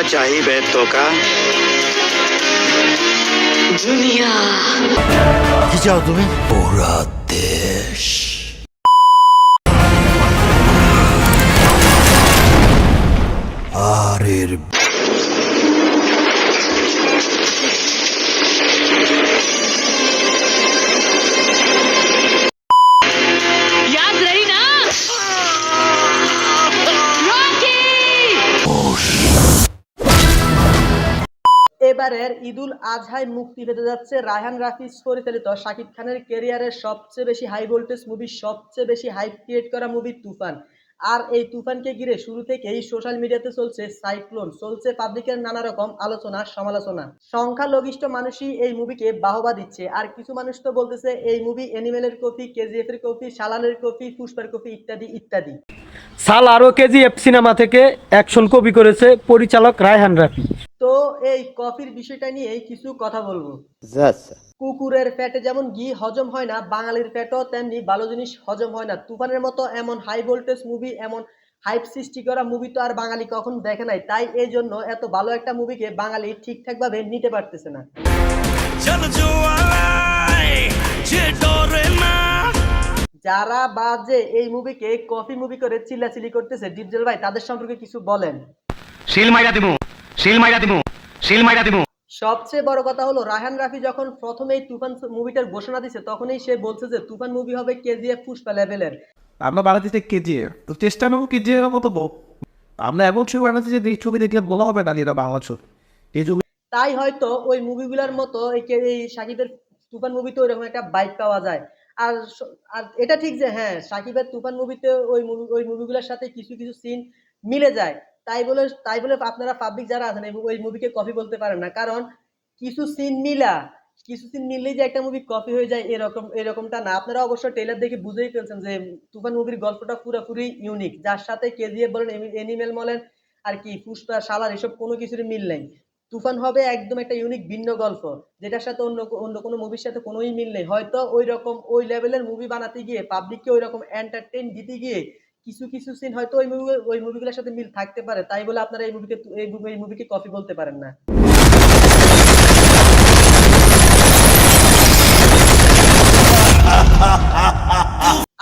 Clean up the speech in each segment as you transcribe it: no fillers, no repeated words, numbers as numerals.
चाहिए बेतों का दुनिया কি চাও তুমি? পুরা দেশ। আর এর याद रही ना रॉकी। এবারের ঈদুল আজহায় মুক্তি পেতে যাচ্ছে রায়হান রাফি পরিচালিত শাকিব খানের ক্যারিয়ারের সবচেয়ে বেশি হাই ভোল্টেজ মুভি, সবচেয়ে বেশি হাইপ ক্রিয়েট করা মুভি তুফান। আর এই তুফানকে ঘিরে শুরু থেকেই সোশ্যাল মিডিয়াতে চলছে সাইক্লোন, চলছে পাবলিকের নানা রকম আলোচনা সমালোচনা। সংখ্যালঘিষ্ঠ মানুষই এই মুভিকে বাহবা দিচ্ছে, আর কিছু মানুষ তো বলতেছে এই মুভি অ্যানিমেলের কপি, কেজিএফ এর কপি, শালালের কপি, পুষ্পার কপি ইত্যাদি ইত্যাদি। সালারও কেজিএফ সিনেমা থেকে অ্যাকশন কপি করেছে পরিচালক রায়হান রাফি। তো এই কফির বিষয়টা নিয়ে কিছু কথা বলবো। কুকুরের পেটে যেমন ঘি হজম হয় না, বাঙালির পেটও তেমনি ভালো জিনিস হজম হয় না। তুফানের মতো এমন হাই ভোল্টেজ মুভি, এমন হাইপ সৃষ্টি করা মুভি তো আর বাঙালি কখনো দেখে নাই, তাই এই জন্য এত ভালো একটা মুভিকে বাঙালি ঠিকঠাক ভাবে নিতে পারতেছে না। যারা বাজে এই মুভিকে কফি মুভি করে চিল্লাচিল্লি করতেছে, ডিপজল ভাই তাদের সম্পর্কে কিছু বলেন। সবচেয়ে বড় কথা হলো রায়হান রাফি যখন প্রথমেই তুফান মুভিটার ঘোষণা দিছে তখনই সে বলছে যে তুফান মুভি হবে কেজিএফ পুষ্পা লেভেলের। আমরা বানাতে কেজিএফ তো চেষ্টা নেবো কেজিএফ মতো আমরা এমন ছবি বানাচ্ছি যে এই ছবি দেখলে বলা হবে না এটা বাংলা ছবি। এই ছবি তাই হয়তো ওই মুভিগুলোর মতো এই সাকিবের তুফান মুভিতে ওইরকম একটা বাইক পাওয়া যায়। আর আর এটা ঠিক যে হ্যাঁ, সাকিবের তুফান মুভিতে ওই মুভিগুলোর সাথে কিছু কিছু সিন মিলে যায়। তাই বলে আপনারা পাবলিক যারা আছেন ওই মুভিকে কপি বলতে পারেন না, কারণ কিছু সিন মিললেই যে একটা মুভি কপি হয়ে যায় এরকমটা না। আপনারা অবশ্যই ট্রেলার দেখে বুঝেই ফেলছেন যে তুফান মুভির গল্পটা পুরোপুরি ইউনিক, যার সাথে কেজিএফ বলেন, এনিমেল বলেন, আর কি পুষ্পা, শালার এসব কোনো কিছুরই মিল নেই। তুফান হবে একদম একটা ইউনিক ভিন্ন গল্প, যেটার সাথে অন্য কোনো মুভির সাথে কোনোই মিল নেই। হয়তো ওই লেভেলের মুভি বানাতে গিয়ে, পাবলিককে ওই রকম এন্টারটেইন দিতে গিয়ে কিছু কিছু সিন হয়তো ওই মুভিগুলোর সাথে মিল থাকতে পারে, তাই বলে আপনারা এই মুভিকে কপি বলতে পারেন না।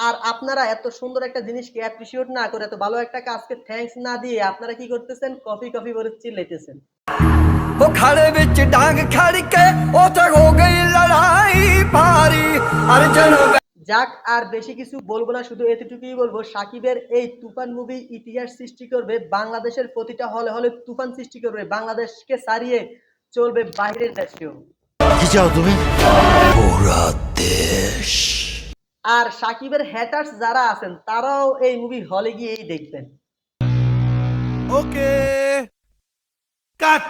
আর আপনারা এত সুন্দর একটা জিনিসকে অ্যাপ্রিশিয়েট না করে, এত ভালো একটা কাজকে থ্যাঙ্কস না দিয়ে আপনারা কি করতেছেন, কপি কপি করে চিল্লাইতেছেন। वो खड़े विच डांग खड़ के ओथे हो गई लड़ाई भारी अर्जुन। যাক, আর বেশি কিছু বলবো না, শুধু এতটুকুই বলবো, সাকিবের এই তুফান মুভি ইতিহাস সৃষ্টি করবে, বাংলাদেশের প্রতিটা হলে হলে তুফান সৃষ্টি করবে, বাংলাদেশকে ছাড়িয়ে চলবে বাইরের দেশেও। কি চাও তুমি? পুরা দেশ। আর সাকিবের হ্যাটার্স যারা আছেন তারাও এই মুভি হলে গিয়েই দেখবেন। ওকে কাট।